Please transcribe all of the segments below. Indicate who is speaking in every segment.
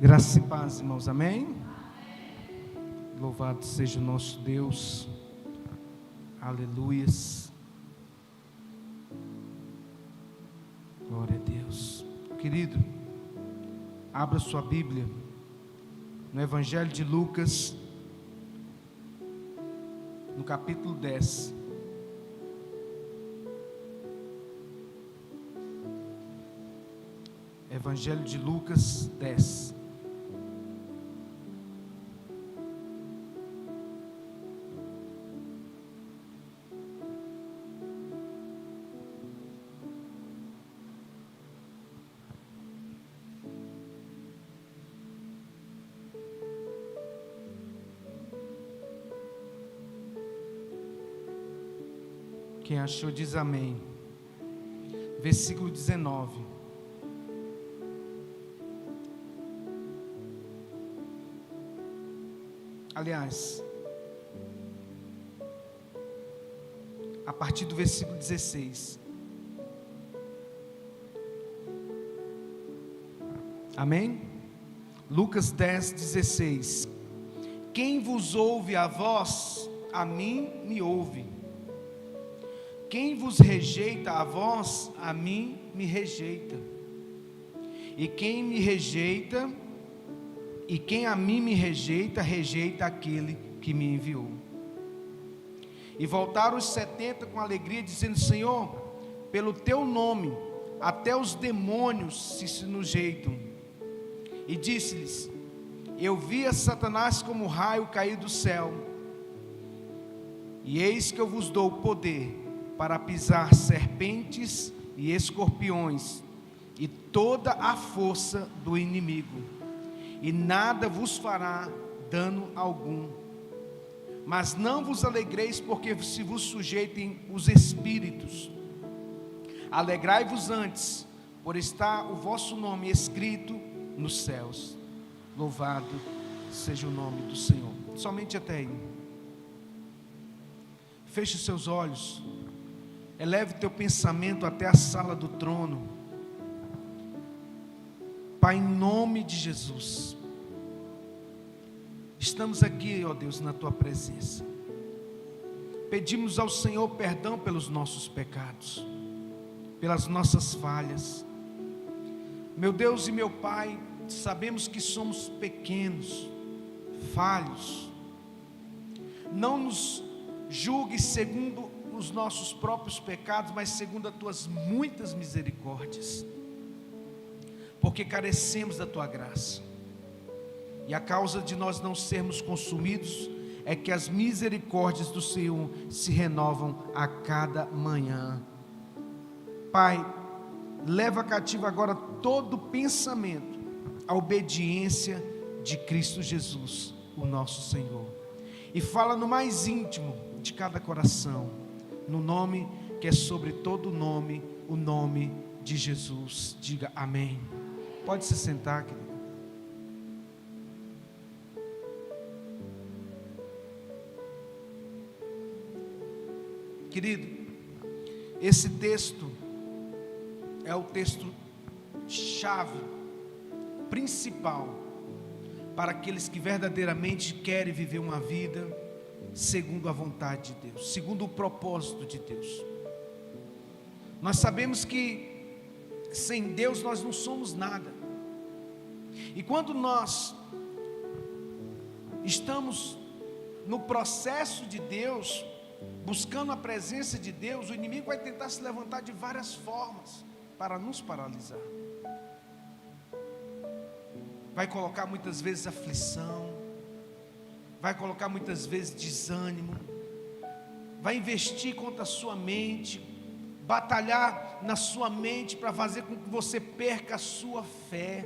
Speaker 1: Graça e paz, irmãos, amém? Louvado seja o nosso Deus, aleluias, glória a Deus. Querido, abra sua Bíblia no Evangelho de Lucas, no capítulo 10. Evangelho de Lucas 10. Quem achou diz amém. Versículo 19. Aliás, a partir do versículo 16. Amém? Lucas 10, 16. Quem vos ouve a vós, a mim me ouve. Quem vos rejeita a vós, a mim me rejeita. E quem me rejeita, e quem a mim me rejeita, rejeita aquele que me enviou. E voltaram os 70 com alegria, dizendo: Senhor, pelo teu nome, até os demônios se sujeitam. E disse-lhes: eu via Satanás como raio cair do céu. E eis que eu vos dou poder para pisar serpentes e escorpiões, e toda a força do inimigo, e nada vos fará dano algum. Mas não vos alegreis porque se vos sujeitem os espíritos. Alegrai-vos antes, por estar o vosso nome escrito nos céus. Louvado seja o nome do Senhor. Somente até aí. Feche os seus olhos. Eleve teu pensamento até a sala do trono. Pai, em nome de Jesus, estamos aqui, ó Deus, na tua presença. Pedimos ao Senhor perdão pelos nossos pecados, pelas nossas falhas. Meu Deus e meu Pai, sabemos que somos pequenos, falhos. Não nos julgue segundo os nossos próprios pecados, mas segundo as tuas muitas misericórdias, porque carecemos da tua graça. E a causa de nós não sermos consumidos é que as misericórdias do Senhor se renovam a cada manhã. Pai, leva cativo agora todo pensamento à obediência de Cristo Jesus, o nosso Senhor. E fala no mais íntimo de cada coração, no nome que é sobre todo nome, o nome de Jesus. Diga amém. Pode se sentar, querido. Querido, esse texto é o texto chave, principal, para aqueles que verdadeiramente querem viver uma vida segundo a vontade de Deus, segundo o propósito de Deus. Nós sabemos que sem Deus nós não somos nada. E quando nós estamos no processo de Deus, buscando a presença de Deus, o inimigo vai tentar se levantar de várias formas para nos paralisar. Vai colocar muitas vezes aflição, vai colocar muitas vezes desânimo, vai investir contra a sua mente, batalhar na sua mente para fazer com que você perca a sua fé,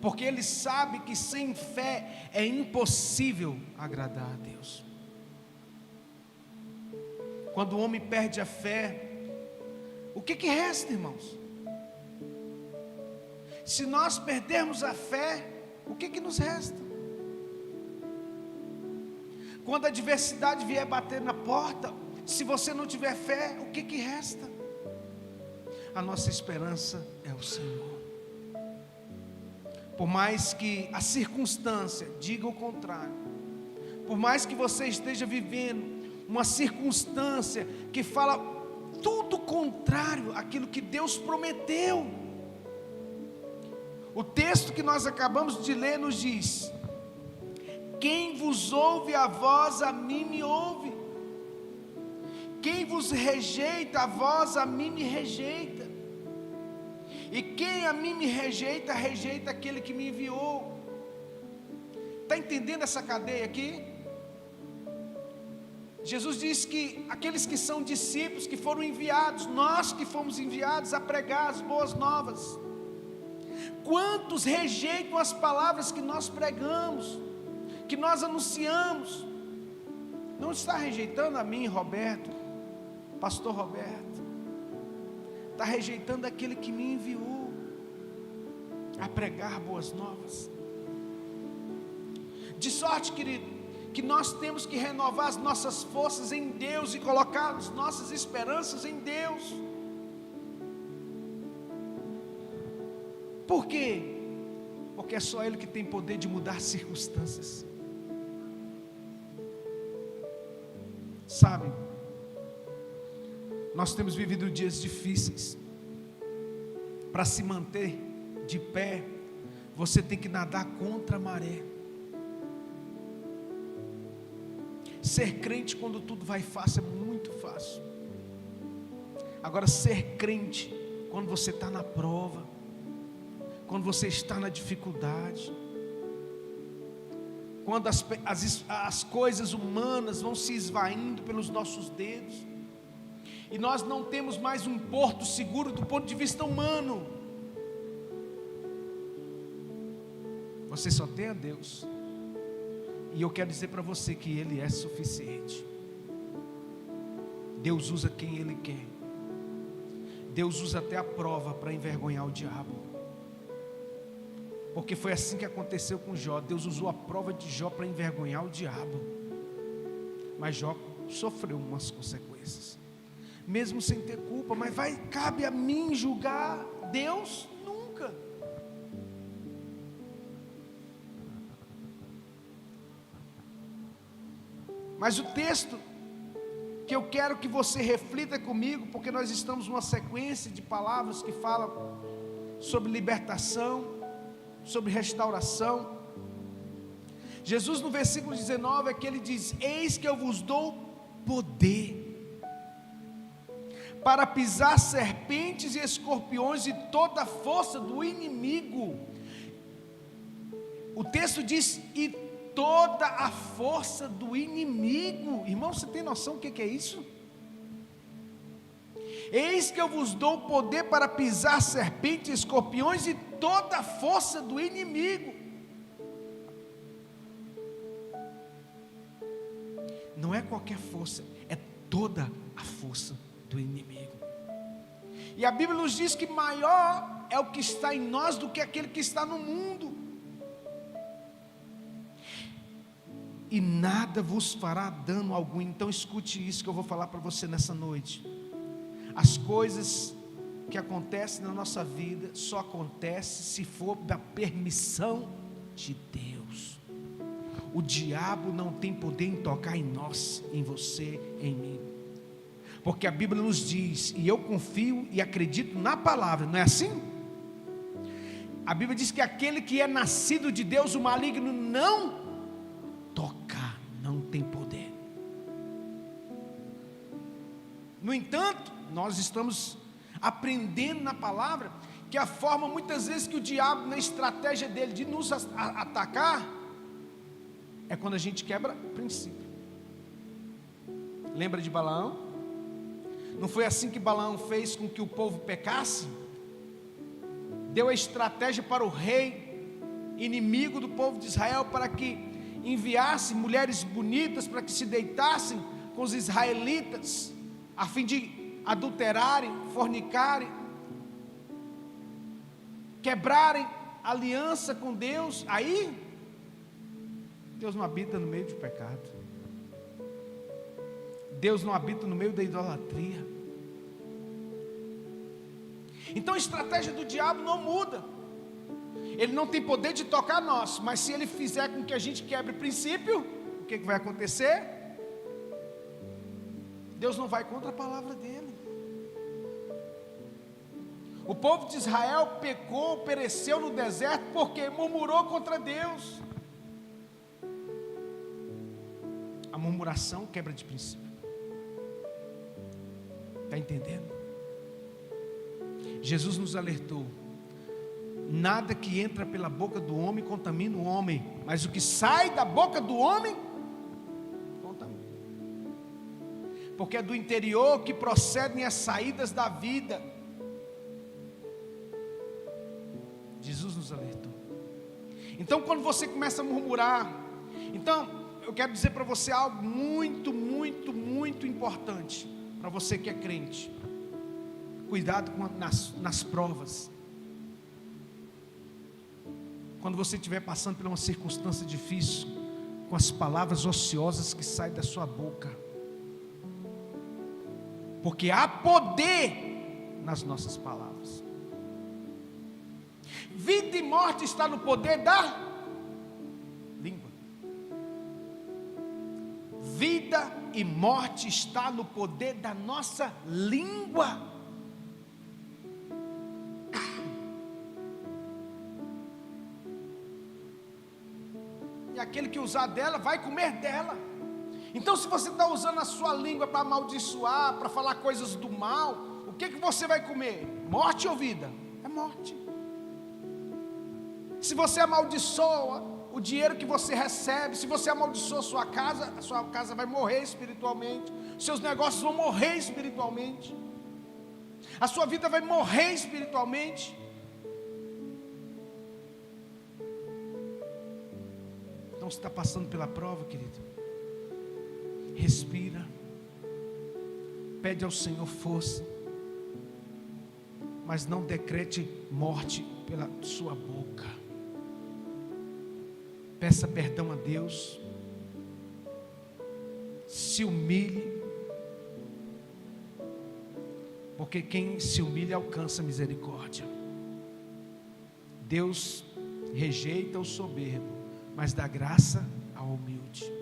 Speaker 1: porque ele sabe que sem fé é impossível agradar a Deus. Quando o homem perde a fé, o que resta, irmãos? Se nós perdermos a fé, o que nos resta? Quando a adversidade vier bater na porta, se você não tiver fé, o que resta? A nossa esperança é o Senhor. Por mais que a circunstância diga o contrário, por mais que você esteja vivendo uma circunstância que fala tudo contrário àquilo que Deus prometeu, o texto que nós acabamos de ler nos diz: quem vos ouve a vós, a mim me ouve. Quem vos rejeita a vós, a mim me rejeita. E quem a mim me rejeita, rejeita aquele que me enviou. Está entendendo essa cadeia aqui? Jesus diz que aqueles que são discípulos, que foram enviados, nós que fomos enviados a pregar as boas novas, quantos rejeitam as palavras que nós pregamos, que nós anunciamos? Não está rejeitando a mim, Roberto, pastor Roberto, está rejeitando aquele que me enviou a pregar boas novas. De sorte, querido, que nós temos que renovar as nossas forças em Deus e colocar as nossas esperanças em Deus. Por quê? Porque é só Ele que tem poder de mudar circunstâncias. Sabe, nós temos vivido dias difíceis. Para se manter de pé, você tem que nadar contra a maré. Ser crente quando tudo vai fácil é muito fácil. Agora, ser crente quando você está na prova, quando você está na dificuldade, quando as coisas humanas vão se esvaindo pelos nossos dedos, e nós não temos mais um porto seguro do ponto de vista humano, você só tem a Deus. E eu quero dizer para você que Ele é suficiente. Deus usa quem Ele quer. Deus usa até a prova para envergonhar o diabo. Porque foi assim que aconteceu com Jó. Deus usou a prova de Jó para envergonhar o diabo. Mas Jó sofreu umas consequências, mesmo sem ter culpa. Mas cabe a mim julgar Deus? Nunca. Mas o texto que eu quero que você reflita comigo, porque nós estamos numa sequência de palavras que falam sobre libertação, sobre restauração. Jesus, no versículo 19, é que ele diz: eis que eu vos dou poder para pisar serpentes e escorpiões e toda a força do inimigo. O texto diz: e toda a força do inimigo. Irmão, você tem noção do que é isso? Eis que eu vos dou poder para pisar serpentes, escorpiões e toda a força do inimigo. Não é qualquer força, é toda a força do inimigo. E a Bíblia nos diz que maior é o que está em nós do que aquele que está no mundo. E nada vos fará dano algum. Então escute isso que eu vou falar para você nessa noite. As coisas que acontecem na nossa vida só acontecem se for da permissão de Deus. O diabo não tem poder em tocar em nós, em você, em mim. Porque a Bíblia nos diz, e eu confio e acredito na palavra, não é assim? A Bíblia diz que aquele que é nascido de Deus, o maligno não tocar, não tem poder. No entanto, nós estamos aprendendo na palavra que a forma muitas vezes que o diabo, na estratégia dele de nos atacar, é quando a gente quebra princípio. Lembra de Balaão? Não foi assim que Balaão fez com que o povo pecasse? Deu a estratégia para o rei inimigo do povo de Israel, para que enviasse mulheres bonitas para que se deitassem com os israelitas, a fim de adulterarem, fornicarem, quebrarem a aliança com Deus. Aí Deus não habita no meio de pecado, Deus não habita no meio da idolatria. Então a estratégia do diabo não muda. Ele não tem poder de tocar nós, mas se Ele fizer com que a gente quebre princípio, o que vai acontecer? Deus não vai contra a palavra dEle. O povo de Israel pecou, pereceu no deserto, porque murmurou contra Deus. A murmuração quebra de princípio. Está entendendo? Jesus nos alertou: nada que entra pela boca do homem contamina o homem, mas o que sai da boca do homem contamina. Porque é do interior que procedem as saídas da vida. Jesus nos alertou. Então, quando você começa a murmurar, então eu quero dizer para você algo muito, muito, muito importante, para você que é crente. Cuidado nas provas. Quando você estiver passando por uma circunstância difícil, com as palavras ociosas que saem da sua boca, porque há poder nas nossas palavras. Vida e morte está no poder da língua. Vida e morte está no poder da nossa língua. E aquele que usar dela vai comer dela. Então, se você está usando a sua língua para amaldiçoar, para falar coisas do mal, o que você vai comer? Morte ou vida? É morte. Se você amaldiçoa o dinheiro que você recebe, se você amaldiçoa a sua casa vai morrer espiritualmente, seus negócios vão morrer espiritualmente, a sua vida vai morrer espiritualmente. Então, você está passando pela prova, querido, respira, pede ao Senhor força, mas não decrete morte pela sua boca. Peça perdão a Deus, se humilhe, porque quem se humilha alcança misericórdia. Deus rejeita o soberbo, mas dá graça ao humilde.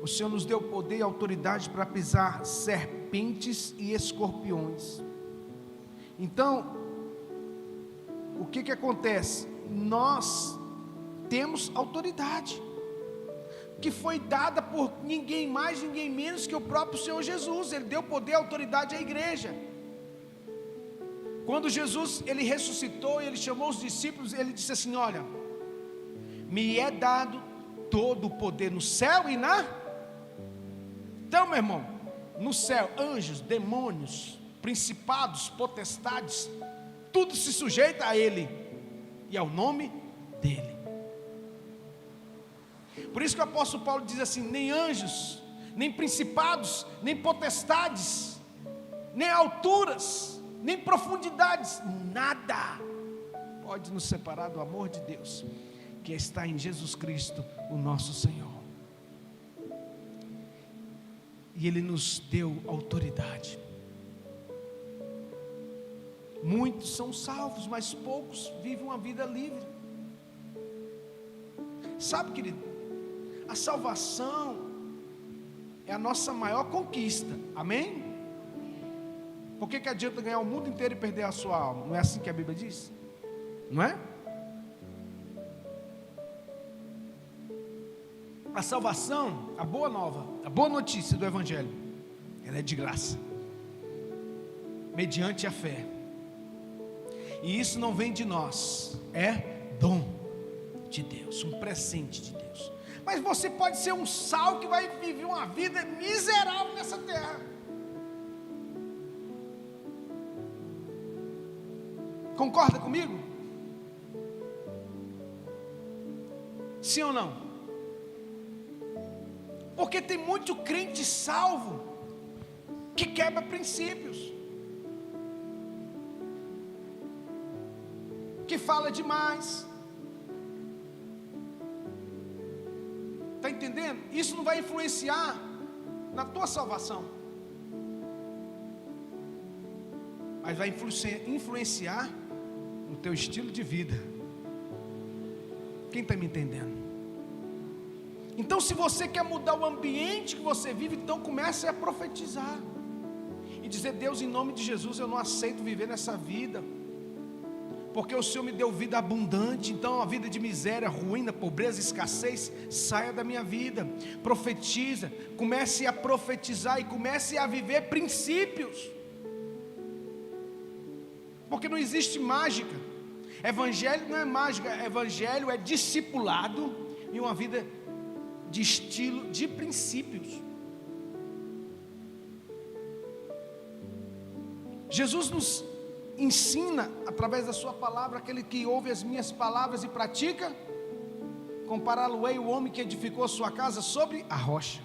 Speaker 1: O Senhor nos deu poder e autoridade para pisar serpentes e escorpiões. Então, o que acontece? Nós temos autoridade, que foi dada por ninguém mais, ninguém menos que o próprio Senhor Jesus. Ele deu poder e autoridade à igreja. Quando Jesus, ele ressuscitou, ele chamou os discípulos, ele disse assim: olha, me é dado todo o poder no céu e na... Então, meu irmão, no céu, anjos, demônios, principados, potestades, tudo se sujeita a Ele e ao nome dEle. Por isso que o apóstolo Paulo diz assim: nem anjos, nem principados, nem potestades, nem alturas, nem profundidades, nada pode nos separar do amor de Deus, que está em Jesus Cristo, o nosso Senhor. E Ele nos deu autoridade. Muitos são salvos, mas poucos vivem uma vida livre. Sabe, querido, a salvação é a nossa maior conquista, amém? Por que adianta ganhar o mundo inteiro e perder a sua alma? Não é assim que a Bíblia diz? Não é? A salvação, a boa nova, a boa notícia do Evangelho, ela é de graça, mediante a fé. E isso não vem de nós, é dom de Deus, um presente de Deus. Mas você pode ser um sal que vai viver uma vida miserável nessa terra. Concorda comigo? Sim ou não? Porque tem muito crente salvo que quebra princípios, que fala demais. Está entendendo? Isso não vai influenciar na tua salvação. mas vai influenciar no teu estilo de vida. Quem está me entendendo? Então, se você quer mudar o ambiente que você vive, então comece a profetizar e dizer: Deus, em nome de Jesus, eu não aceito viver nessa vida, porque o Senhor me deu vida abundante. Então a vida de miséria, ruína, pobreza, escassez, saia da minha vida. Profetiza, comece a profetizar e comece a viver princípios, porque não existe mágica. Evangelho não é mágica, evangelho é discipulado e uma vida de estilo, de princípios. Jesus nos ensina através da sua palavra: aquele que ouve as minhas palavras e pratica, compará-lo-ei o homem que edificou a sua casa sobre a rocha.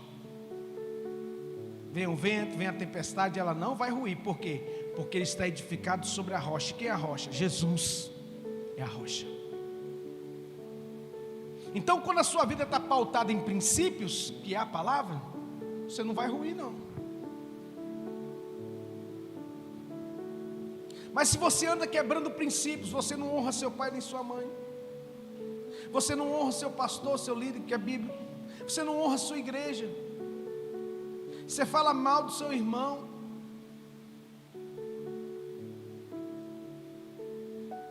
Speaker 1: Vem o vento, vem a tempestade, ela não vai ruir. Por quê? Porque ele está edificado sobre a rocha. Quem é a rocha? Jesus é a rocha. Então, quando a sua vida está pautada em princípios, que é a palavra, você não vai ruir, não. Mas se você anda quebrando princípios, você não honra seu pai nem sua mãe, você não honra seu pastor, seu líder, que é bíblico, você não honra sua igreja, você fala mal do seu irmão,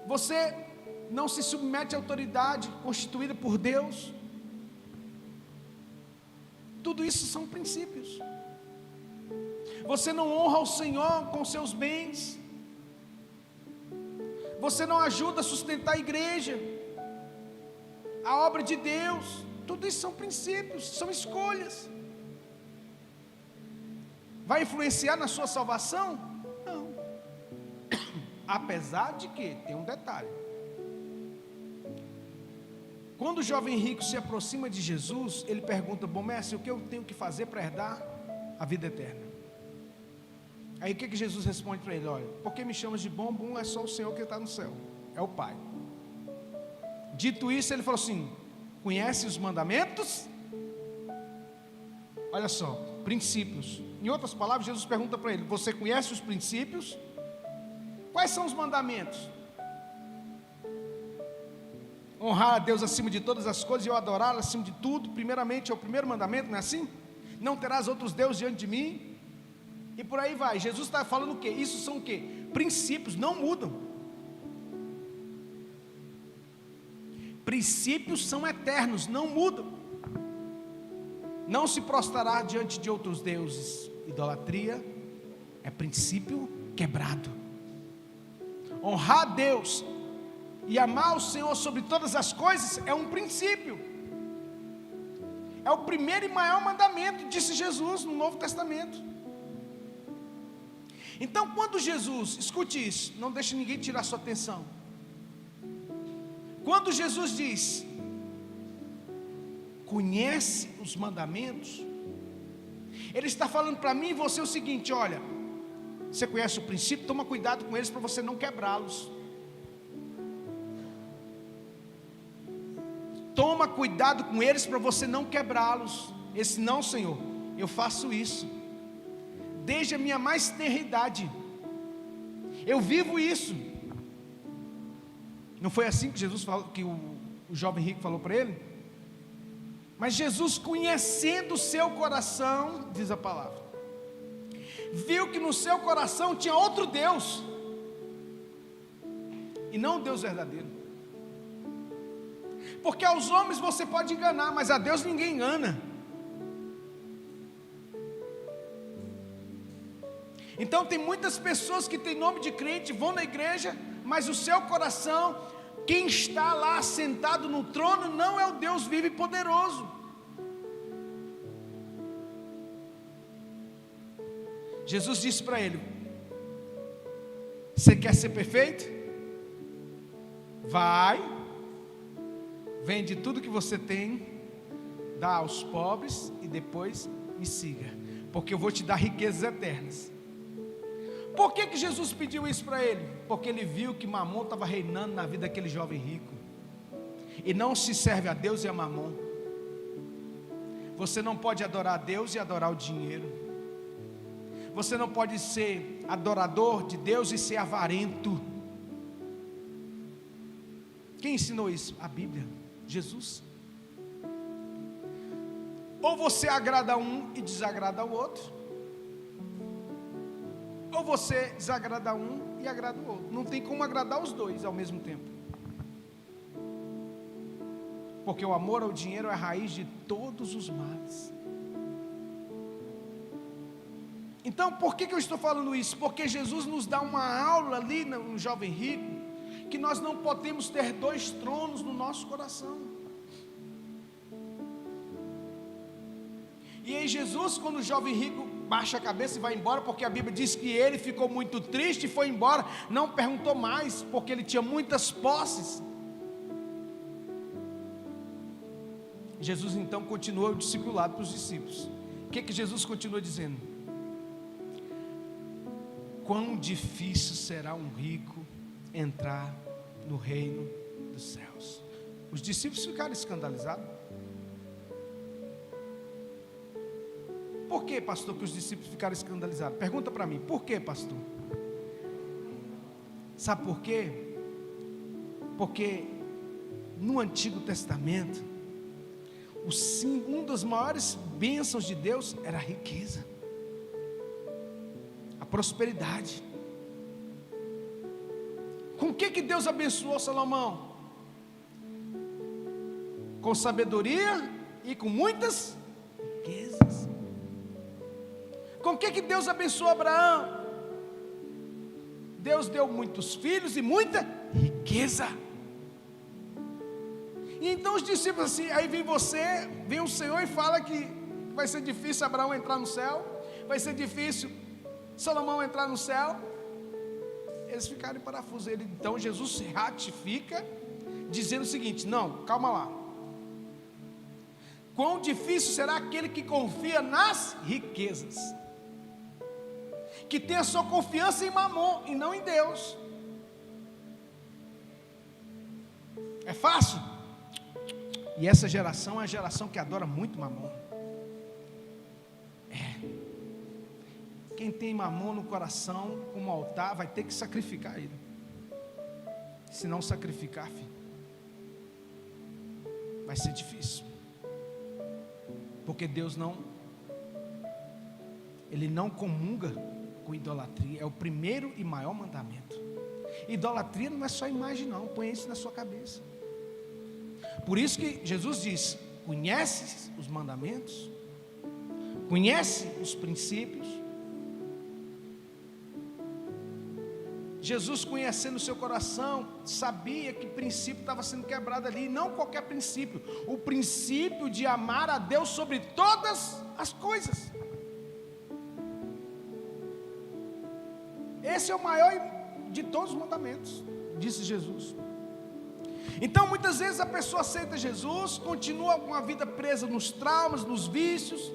Speaker 1: você não se submete à autoridade constituída por Deus. Tudo isso são princípios. Você não honra o Senhor com seus bens, você não ajuda a sustentar a igreja, a obra de Deus. Tudo isso são princípios, são escolhas. Vai influenciar na sua salvação? Não. Apesar de que tem um detalhe: quando o jovem rico se aproxima de Jesus, ele pergunta: bom mestre, o que eu tenho que fazer para herdar a vida eterna? Aí o que Jesus responde para ele? Olha, por que me chamas de bom? Bom é só o Senhor que está no céu, é o Pai. Dito isso, ele falou assim: conhece os mandamentos? Olha só, princípios. Em outras palavras, Jesus pergunta para ele: você conhece os princípios? Quais são os mandamentos? Honrar a Deus acima de todas as coisas e eu adorá-lo acima de tudo. Primeiramente é o primeiro mandamento, não é assim? Não terás outros deuses diante de mim. E por aí vai. Jesus está falando o quê? Isso são o quê? Princípios, não mudam. Princípios são eternos, não mudam. Não se prostrará diante de outros deuses. Idolatria é princípio quebrado. Honrar a Deus e amar o Senhor sobre todas as coisas é um princípio. É o primeiro e maior mandamento, disse Jesus no Novo Testamento. Então, quando Jesus, escute isso, não deixe ninguém tirar sua atenção. Quando Jesus diz: conhece os mandamentos, Ele está falando para mim e você o seguinte: olha, você conhece o princípio, toma cuidado com eles para você não quebrá-los. Toma cuidado com eles para você não quebrá-los. Esse não, Senhor, eu faço isso desde a minha mais tenra idade, eu vivo isso. Não foi assim que Jesus falou, que o jovem rico falou para ele? Mas Jesus, conhecendo o seu coração, diz a palavra, viu que no seu coração tinha outro Deus, e não o Deus verdadeiro. Porque aos homens você pode enganar, mas a Deus ninguém engana. Então tem muitas pessoas que têm nome de crente, vão na igreja, mas o seu coração, quem está lá sentado no trono não é o Deus vivo e poderoso. Jesus disse para ele: você quer ser perfeito? Vai, vende tudo que você tem, dá aos pobres e depois me siga, porque eu vou te dar riquezas eternas. Por que Jesus pediu isso para ele? Porque ele viu que Mamon estava reinando na vida daquele jovem rico, e não se serve a Deus e a Mamon. Você não pode adorar a Deus e adorar o dinheiro. Você não pode ser adorador de Deus e ser avarento. Quem ensinou isso? A Bíblia, Jesus. Ou você agrada um e desagrada o outro, ou você desagrada um e agrada o outro. Não tem como agradar os dois ao mesmo tempo. Porque o amor ao dinheiro é a raiz de todos os males. Então, por que eu estou falando isso? Porque Jesus nos dá uma aula ali no jovem rico, que nós não podemos ter dois tronos no nosso coração. E aí Jesus, quando o jovem rico baixa a cabeça e vai embora, porque a Bíblia diz que ele ficou muito triste e foi embora, não perguntou mais, porque ele tinha muitas posses. Jesus então continua o discipulado para os discípulos. O que Jesus continua dizendo? Quão difícil será um rico entrar no reino dos céus. Os discípulos ficaram escandalizados. Por que, pastor, que os discípulos ficaram escandalizados? Pergunta para mim, por que, pastor? Sabe por quê? Porque no Antigo Testamento, uma das maiores bênçãos de Deus era a riqueza, a prosperidade. Com o que Deus abençoou Salomão? Com sabedoria e com muitas riquezas. Com o que Deus abençoou Abraão? Deus deu muitos filhos e muita riqueza. E então os discípulos assim, aí vem o Senhor e fala que vai ser difícil Abraão entrar no céu, vai ser difícil Salomão entrar no céu. Eles ficaram em parafuso. Então Jesus se ratifica, dizendo o seguinte: não, calma lá. Quão difícil será aquele que confia nas riquezas, que tem a sua confiança em Mamon e não em Deus. É fácil? E essa geração é a geração que adora muito Mamon. Quem tem Mamon no coração, como altar, vai ter que sacrificar ele. Se não sacrificar, filho, vai ser difícil. Porque Deus Ele não comunga com idolatria. É o primeiro e maior mandamento. Idolatria não é só imagem não, põe isso na sua cabeça. Por isso que Jesus diz: conhece os mandamentos, conhece os princípios. Jesus, conhecendo o seu coração, sabia que princípio estava sendo quebrado ali, não qualquer princípio, o princípio de amar a Deus sobre todas as coisas. Esse é o maior de todos os mandamentos, disse Jesus. Então muitas vezes a pessoa aceita Jesus, continua com a vida presa nos traumas, nos vícios,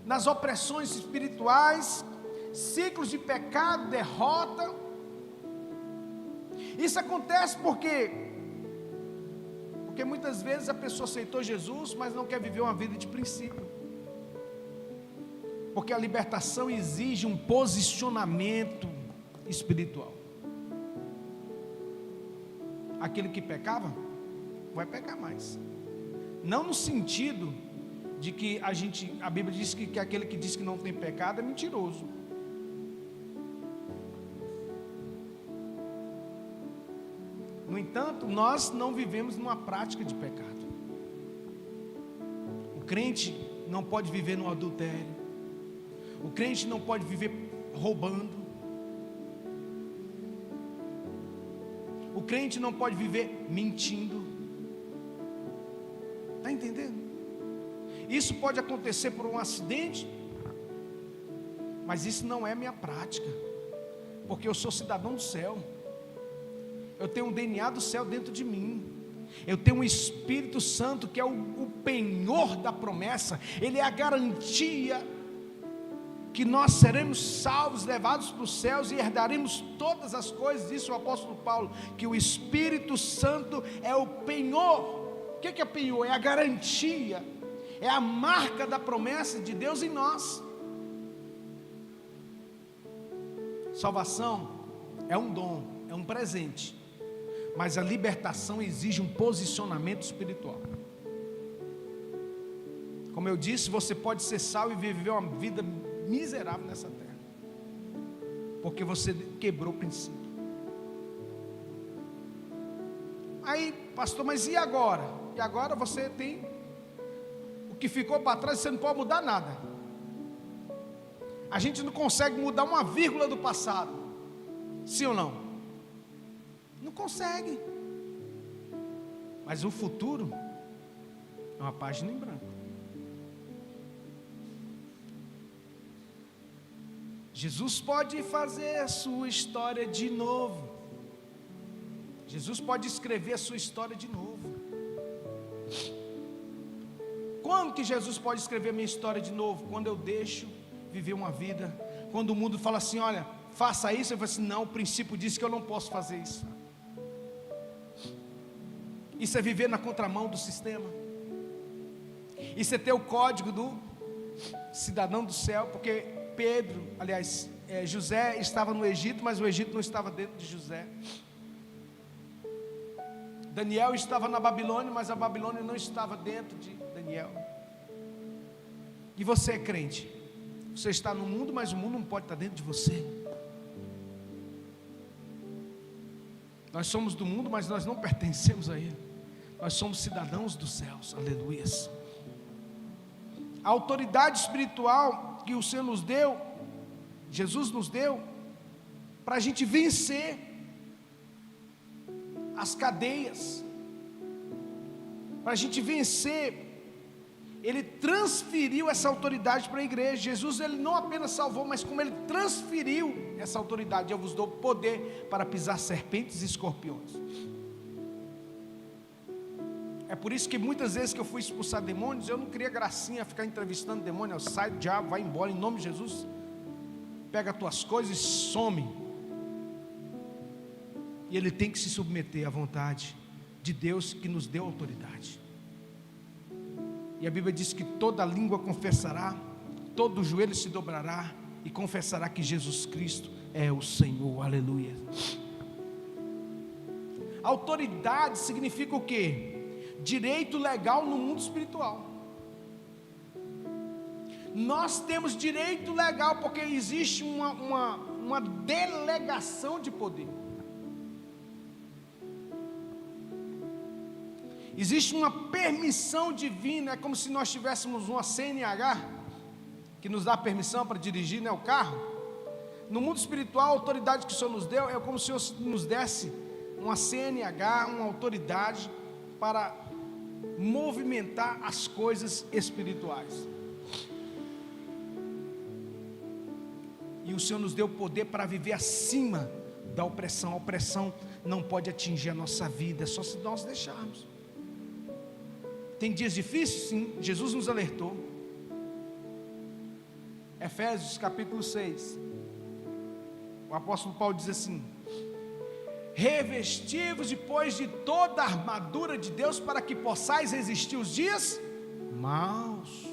Speaker 1: nas opressões espirituais, ciclos de pecado, derrota. Isso acontece porque muitas vezes a pessoa aceitou Jesus, mas não quer viver uma vida de princípio. Porque a libertação exige um posicionamento espiritual. Aquele que pecava, vai pecar mais. Não no sentido de que a Bíblia diz que aquele que diz que não tem pecado é mentiroso. No entanto, nós não vivemos numa prática de pecado. O crente não pode viver no adultério. O crente não pode viver roubando. O crente não pode viver mentindo. Está entendendo? Isso pode acontecer por um acidente, mas isso não é minha prática, porque eu sou cidadão do céu. Eu tenho um DNA do céu dentro de mim. Eu tenho um Espírito Santo que é o penhor da promessa. Ele é a garantia que nós seremos salvos, levados para os céus e herdaremos todas as coisas. Disse o apóstolo Paulo, que o Espírito Santo é o penhor. O que é penhor? É a garantia, é a marca da promessa de Deus em nós. Salvação é um dom, é um presente, mas a libertação exige um posicionamento espiritual. Como eu disse, você pode ser salvo e viver uma vida miserável nessa terra, porque você quebrou o princípio. Aí, pastor, mas e agora? E agora você tem o que ficou para trás, você não pode mudar nada. A gente não consegue mudar uma vírgula do passado, sim ou não? Não consegue. Mas o futuro é uma página em branco. Jesus pode fazer a sua história de novo. Jesus pode escrever a sua história de novo. Quando que Jesus pode escrever a minha história de novo? Quando eu deixo viver uma vida. Quando o mundo fala assim, olha, faça isso, eu falo assim, não, o princípio diz que eu não posso fazer isso. Isso é viver na contramão do sistema. Isso é ter o código do cidadão do céu, porque José estava no Egito, mas o Egito não estava dentro de José. Daniel estava na Babilônia, mas a Babilônia não estava dentro de Daniel. E você é crente, você está no mundo, mas o mundo não pode estar dentro de você. Nós somos do mundo, mas nós não pertencemos a ele. Nós somos cidadãos dos céus, aleluias. A autoridade espiritual que o Senhor nos deu, Jesus nos deu, para a gente vencer as cadeias, para a gente vencer. Ele transferiu essa autoridade para a igreja. Jesus, ele não apenas salvou, mas como ele transferiu essa autoridade: eu vos dou poder para pisar serpentes e escorpiões. É por isso que muitas vezes que eu fui expulsar demônios, eu não queria gracinha ficar entrevistando demônio. Eu saio, diabo, vai embora em nome de Jesus, pega as tuas coisas e some. E ele tem que se submeter à vontade de Deus que nos deu autoridade. E a Bíblia diz que toda língua confessará, todo joelho se dobrará e confessará que Jesus Cristo é o Senhor, aleluia. Autoridade significa o quê? Direito legal no mundo espiritual. Nós temos direito legal porque existe uma delegação de poder. Existe uma permissão divina. É como se nós tivéssemos uma CNH que nos dá permissão para dirigir, né, o carro. No mundo espiritual, a autoridade que o Senhor nos deu é como se o Senhor nos desse uma CNH, uma autoridade para movimentar as coisas espirituais. E o Senhor nos deu poder para viver acima da opressão. A opressão não pode atingir a nossa vida, só se nós deixarmos. Tem dias difíceis? Sim, Jesus nos alertou. Efésios capítulo 6, o apóstolo Paulo diz assim: revesti-vos depois de toda a armadura de Deus, para que possais resistir os dias maus.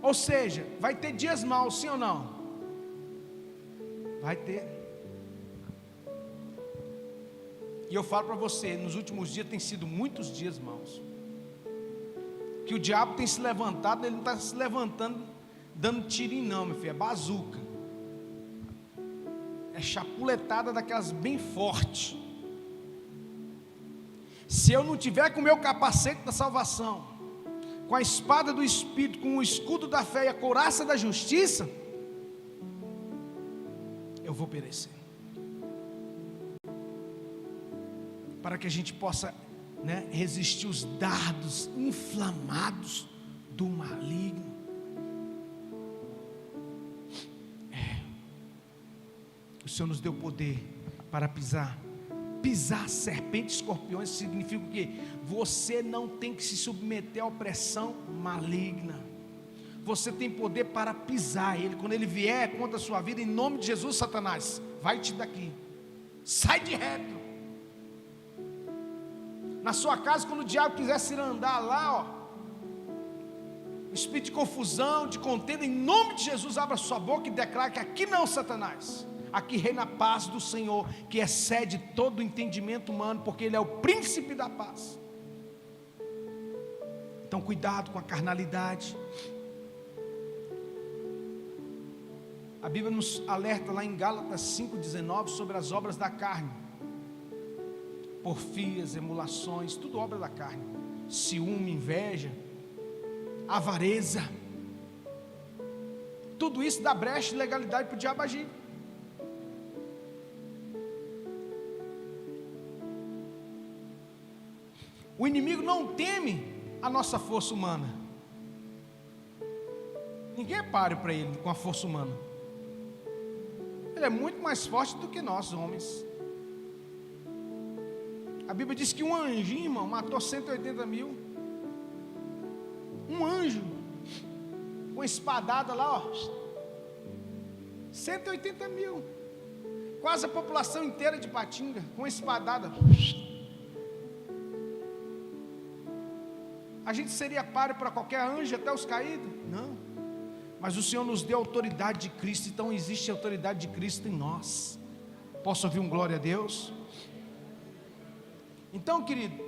Speaker 1: Ou seja, vai ter dias maus, sim ou não? Vai ter. E eu falo para você, nos últimos dias tem sido muitos dias maus, que o diabo tem se levantado. Ele não está se levantando dando tirinho não, meu filho, é bazuca, é chapuletada daquelas bem fortes. Se eu não tiver com o meu capacete da salvação, com a espada do Espírito, com o escudo da fé e a couraça da justiça, eu vou perecer. Para que a gente possa, resistir os dardos inflamados do maligno. O Senhor nos deu poder para pisar serpentes e escorpiões. Significa o quê? Você não tem que se submeter à opressão maligna. Você tem poder para pisar ele. Quando ele vier contra a sua vida, em nome de Jesus, Satanás, vai-te daqui, sai de reto. Na sua casa, quando o diabo quiser se andar lá, o espírito de confusão, de contenda, em nome de Jesus, abra sua boca e declare que aqui não, Satanás, aqui reina a paz do Senhor, que excede todo o entendimento humano, porque Ele é o príncipe da paz. Então cuidado com a carnalidade. A Bíblia nos alerta lá em Gálatas 5,19 sobre as obras da carne: porfias, emulações, tudo obra da carne, ciúme, inveja, avareza, tudo isso dá brecha de legalidade para o diabo agir. O inimigo não teme a nossa força humana. Ninguém é páreo para ele com a força humana. Ele é muito mais forte do que nós, homens. A Bíblia diz que um anjinho, irmão, matou 180 mil. Um anjo, com espadada lá, ó, 180 mil. Quase a população inteira de Patinga, com espadada. A gente seria páreo para qualquer anjo, até os caídos? Não. Mas o Senhor nos deu a autoridade de Cristo, então existe a autoridade de Cristo em nós. Posso ouvir um glória a Deus? Então, querido,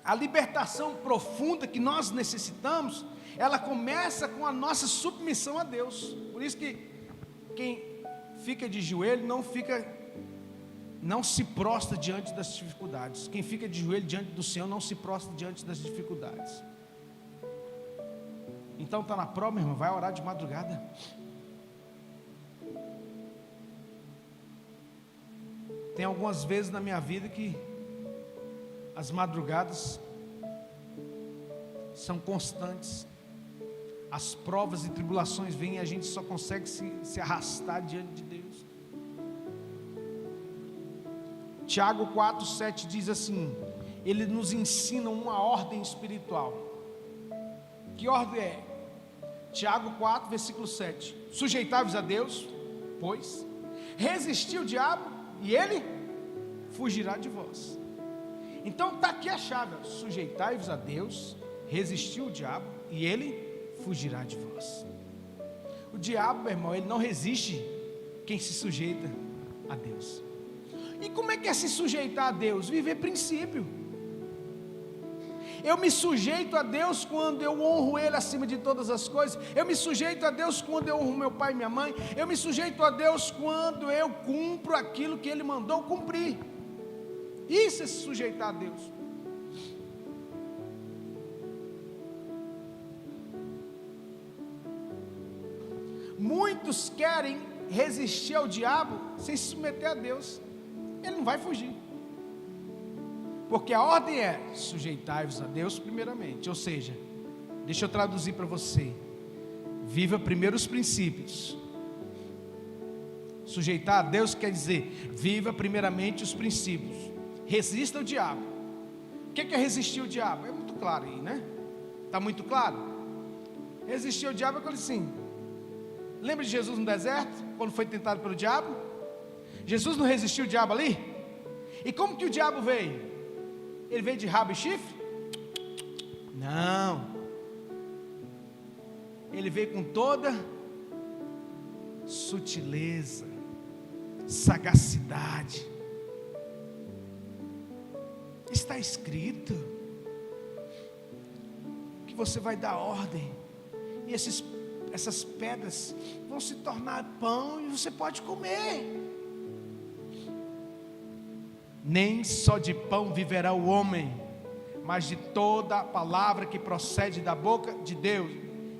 Speaker 1: a libertação profunda que nós necessitamos, ela começa com a nossa submissão a Deus. Por isso que quem fica de joelho não se prostra diante das dificuldades. Quem fica de joelho diante do Senhor não se prostra diante das dificuldades. Então está na prova, meu irmão, vai orar de madrugada. Tem algumas vezes na minha vida que as madrugadas são constantes. As provas e tribulações vêm e a gente só consegue se arrastar diante de Deus. Tiago 4,7 diz assim: ele nos ensina uma ordem espiritual. Que ordem é? Tiago 4, versículo 7: sujeitai-vos a Deus, pois resisti o diabo e ele fugirá de vós. Então está aqui a chave: sujeitai-vos a Deus, resisti o diabo e ele fugirá de vós. O diabo, meu irmão, ele não resiste quem se sujeita a Deus. E como é que é se sujeitar a Deus? Viver princípio. Eu me sujeito a Deus quando eu honro Ele acima de todas as coisas. Eu me sujeito a Deus quando eu honro meu pai e minha mãe. Eu me sujeito a Deus quando eu cumpro aquilo que Ele mandou cumprir. Isso é se sujeitar a Deus. Muitos querem resistir ao diabo sem se submeter a Deus. Ele não vai fugir. Porque a ordem é: sujeitai-vos a Deus primeiramente. Ou seja, deixa eu traduzir para você: viva primeiro os princípios. Sujeitar a Deus quer dizer: viva primeiramente os princípios. Resista ao diabo. O que é resistir ao diabo? É muito claro aí, né? Está muito claro? Resistir ao diabo é aquilo assim. Lembra de Jesus no deserto, quando foi tentado pelo diabo? Jesus não resistiu ao diabo ali? E como que o diabo veio? Ele veio de rabo e chifre? Não. Ele veio com toda sutileza, sagacidade. Está escrito que você vai dar ordem, e essas pedras vão se tornar pão e você pode comer. Nem só de pão viverá o homem, mas de toda a palavra que procede da boca de Deus.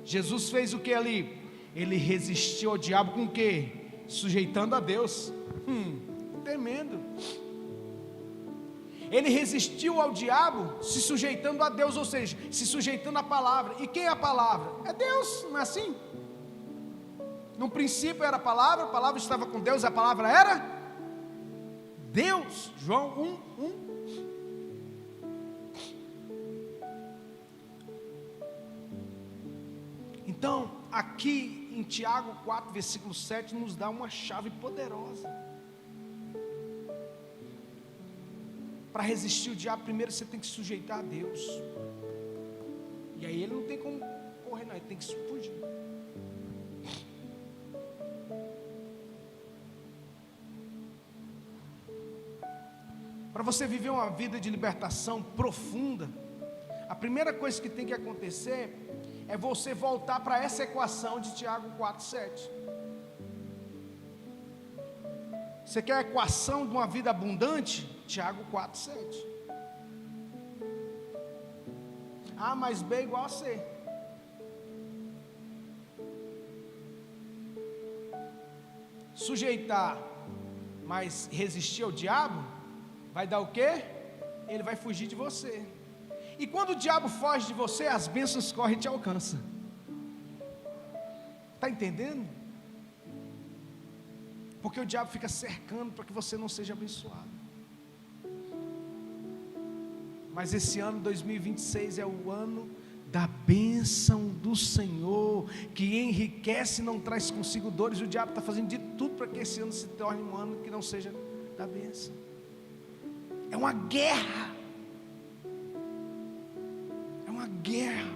Speaker 1: Jesus fez o que ali? Ele resistiu ao diabo com o quê? Sujeitando a Deus. Tremendo. Ele resistiu ao diabo se sujeitando a Deus, ou seja, se sujeitando à palavra. E quem é a palavra? É Deus, não é assim? No princípio era a palavra estava com Deus, a palavra era Deus. João 1:1. Então, aqui em Tiago 4, versículo 7, nos dá uma chave poderosa. Para resistir o diabo, primeiro você tem que sujeitar a Deus. E aí ele não tem como correr, não. Ele tem que fugir. Para você viver uma vida de libertação profunda, a primeira coisa que tem que acontecer é você voltar para essa equação de Tiago 4,7. Você quer a equação de uma vida abundante? Tiago 4,7. A mais B igual a C. Sujeitar, mas resistir ao diabo, vai dar o quê? Ele vai fugir de você. E quando o diabo foge de você, as bênçãos correm e te alcançam. Está entendendo? Porque o diabo fica cercando para que você não seja abençoado. Mas esse ano 2026 é o ano da bênção do Senhor, que enriquece e não traz consigo dores. O diabo está fazendo de tudo para que esse ano se torne um ano que não seja da bênção. É uma guerra. É uma guerra.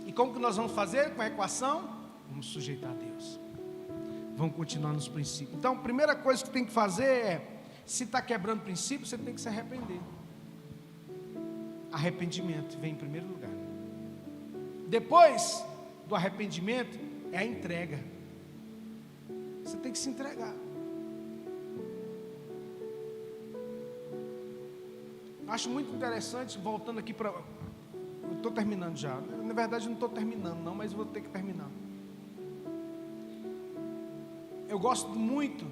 Speaker 1: E como que nós vamos fazer com a equação? Vamos sujeitar a Deus. Vamos continuar nos princípios. Então, a primeira coisa que tem que fazer é, se está quebrando princípio, você tem que se arrepender. Arrependimento vem em primeiro lugar. Depois do arrependimento é a entrega. Você tem que se entregar. Acho muito interessante, voltando aqui para... Eu estou terminando já. Na verdade não estou terminando não, mas vou ter que terminar. Eu gosto muito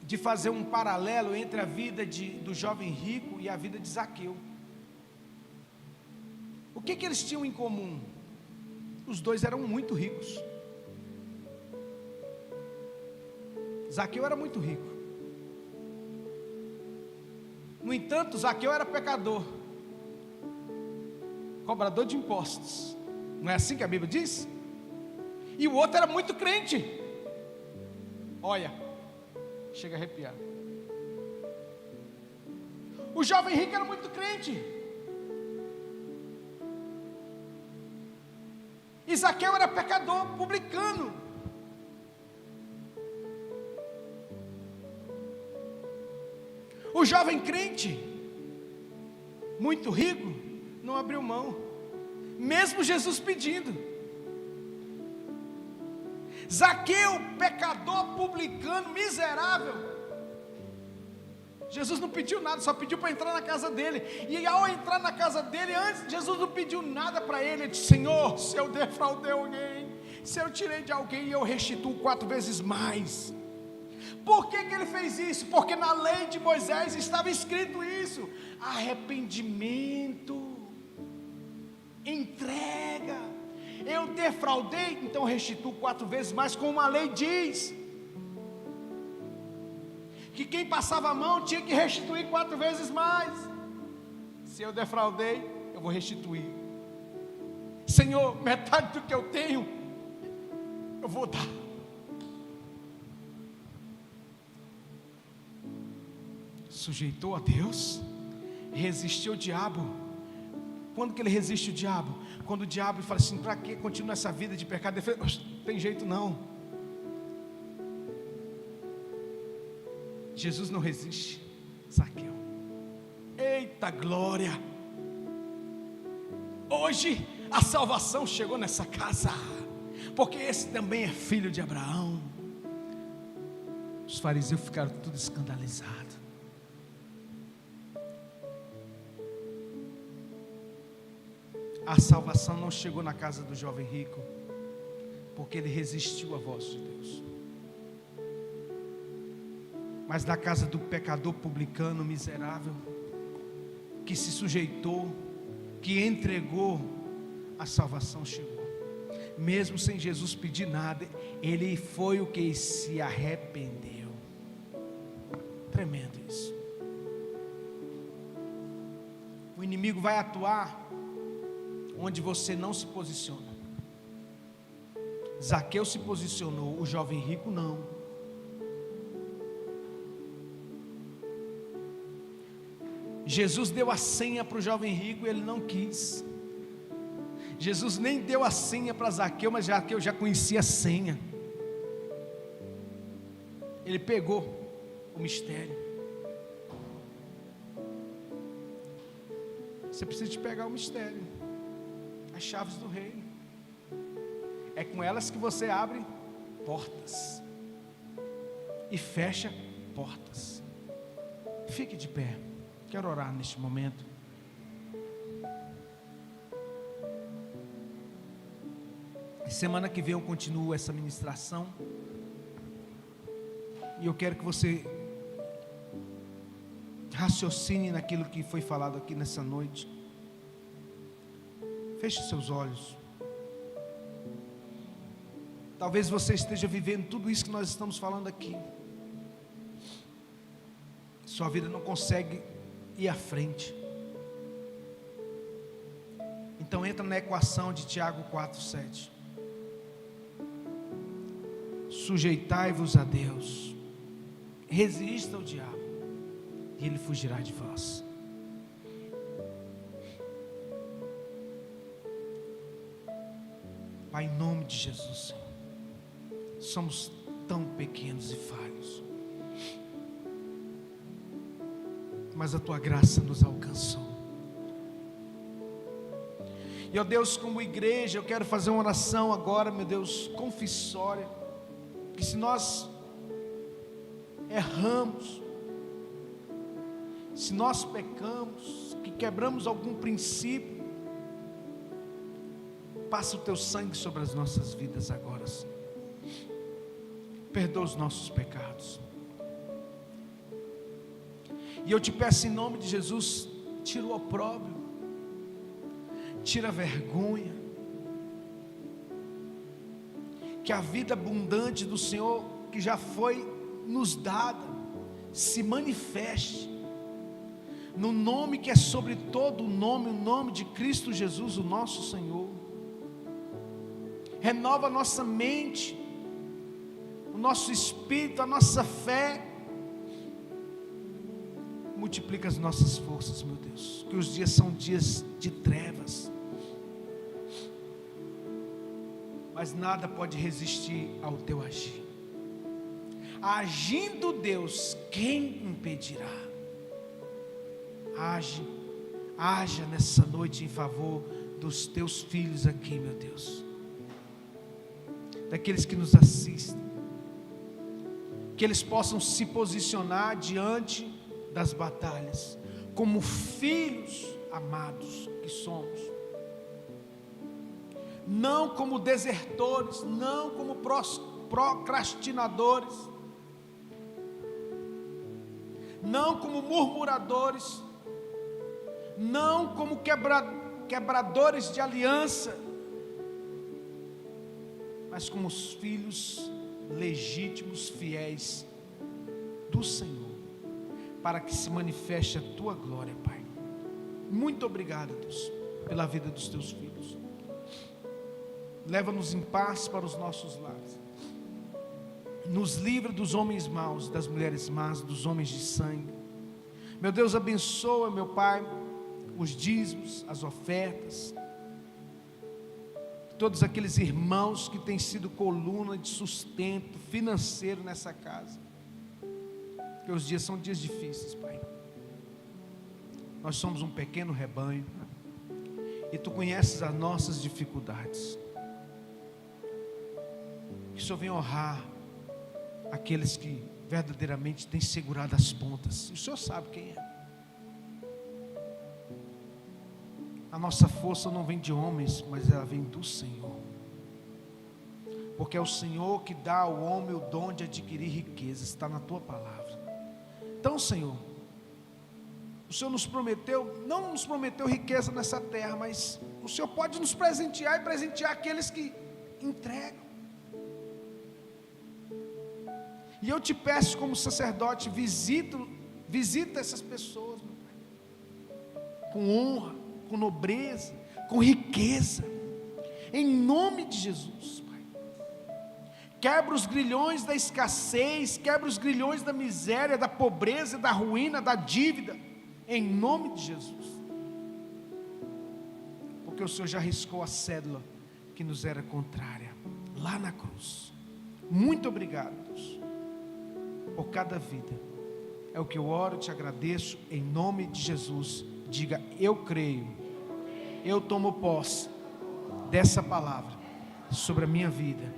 Speaker 1: de fazer um paralelo entre a vida do jovem rico e a vida de Zaqueu. O que eles tinham em comum? Os dois eram muito ricos. Zaqueu era muito rico. No entanto, Zaqueu era pecador, cobrador de impostos. Não é assim que a Bíblia diz? E o outro era muito crente. Olha, chega a arrepiar. O jovem rico era muito crente. E Zaqueu era pecador, publicano. O jovem crente, muito rico, não abriu mão, mesmo Jesus pedindo. Zaqueu, pecador, publicano, miserável, Jesus não pediu nada, só pediu para entrar na casa dele. E ao entrar na casa dele, antes, Jesus não pediu nada para ele. Ele disse: Senhor, se eu defraudei alguém, se eu tirei de alguém, eu restituo 4 vezes mais. Por que ele fez isso? Porque na lei de Moisés estava escrito isso: arrependimento, entrega. Eu defraudei, então restituo 4 vezes mais, como a lei diz. Que quem passava a mão tinha que restituir 4 vezes mais. Se eu defraudei, eu vou restituir. Senhor, metade do que eu tenho, eu vou dar. Sujeitou a Deus, resistiu ao diabo. Quando que ele resiste ao diabo? Quando o diabo fala assim: para que continuar essa vida de pecado? Ele fala: não tem jeito não. Jesus não resiste. Zaqueu, eita glória! Hoje a salvação chegou nessa casa, porque esse também é filho de Abraão. Os fariseus ficaram tudo escandalizados. A salvação não chegou na casa do jovem rico, porque ele resistiu à voz de Deus. Mas na casa do pecador publicano miserável, que se sujeitou, que entregou, a salvação chegou. Mesmo sem Jesus pedir nada, ele foi o que se arrependeu. Tremendo isso. O inimigo vai atuar onde você não se posiciona. Zaqueu se posicionou, o jovem rico não. Jesus deu a senha para o jovem rico e ele não quis. Jesus nem deu a senha para Zaqueu, mas Zaqueu já conhecia a senha. Ele pegou o mistério. Você precisa de pegar o mistério, as chaves do reino. É com elas que você abre portas e fecha portas. Fique de pé. Quero orar neste momento. Semana que vem eu continuo essa ministração. E eu quero que você raciocine naquilo que foi falado aqui nessa noite. Feche seus olhos. Talvez você esteja vivendo tudo isso que nós estamos falando aqui. Sua vida não consegue ir à frente. Então entra na equação de Tiago 4:7. Sujeitai-vos a Deus, resista ao diabo, e ele fugirá de vós. Pai, em nome de Jesus, Senhor, somos tão pequenos e falhos, mas a Tua graça nos alcançou. E ó Deus, como igreja, eu quero fazer uma oração agora, meu Deus, confissória, que se nós erramos, se nós pecamos, que quebramos algum princípio, passa o Teu sangue sobre as nossas vidas agora, Senhor. Perdoa os nossos pecados. E eu te peço em nome de Jesus, tira o opróbrio, tira a vergonha, que a vida abundante do Senhor, que já foi nos dada, se manifeste, no nome que é sobre todo o nome, o nome de Cristo Jesus, o nosso Senhor. Renova a nossa mente, o nosso espírito, a nossa fé, multiplica as nossas forças, meu Deus, que os dias são dias de trevas, mas nada pode resistir ao Teu agir. Agindo Deus, quem impedirá? Haja nessa noite em favor dos Teus filhos aqui, meu Deus, daqueles que nos assistem, que eles possam se posicionar diante das batalhas, como filhos amados que somos, não como desertores, não como procrastinadores, não como murmuradores, não como quebradores de aliança, mas como os filhos legítimos, fiéis do Senhor, para que se manifeste a Tua glória, Pai. Muito obrigado, Deus, pela vida dos Teus filhos. Leva-nos em paz para os nossos lares. Nos livra dos homens maus, das mulheres más, dos homens de sangue. Meu Deus, abençoa, meu Pai, os dízimos, as ofertas, todos aqueles irmãos que têm sido coluna de sustento financeiro nessa casa, porque os dias são dias difíceis, Pai. Nós somos um pequeno rebanho, e Tu conheces as nossas dificuldades. Que o Senhor venha honrar aqueles que verdadeiramente têm segurado as pontas. O Senhor sabe quem é. A nossa força não vem de homens, mas ela vem do Senhor, porque é o Senhor que dá ao homem o dom de adquirir riqueza. Está na Tua palavra. Então, Senhor, o Senhor nos prometeu, não nos prometeu riqueza nessa terra, mas o Senhor pode nos presentear e presentear aqueles que entregam. E eu te peço, como sacerdote, visita essas pessoas, meu Pai, com honra, com nobreza, com riqueza, em nome de Jesus, Pai. Quebra os grilhões da escassez, quebra os grilhões da miséria, da pobreza, da ruína, da dívida, em nome de Jesus, porque porque o Senhor já riscou a cédula que nos era contrária, lá na cruz. Muito obrigado, Deus, por cada vida. É o que eu oro, te agradeço, em nome de Jesus. Diga: eu creio, eu tomo posse dessa palavra sobre a minha vida,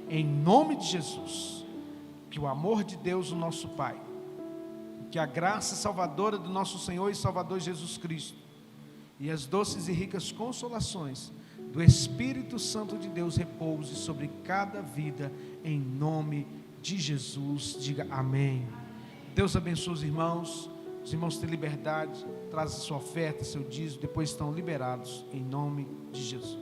Speaker 1: em nome de Jesus. Que o amor de Deus, o nosso Pai, que a graça salvadora do nosso Senhor e Salvador Jesus Cristo, e as doces e ricas consolações do Espírito Santo de Deus repouse sobre cada vida, em nome de Jesus. Diga amém. Deus abençoe os irmãos têm liberdade, traz a sua oferta, seu dízimo, depois estão liberados, em nome de Jesus.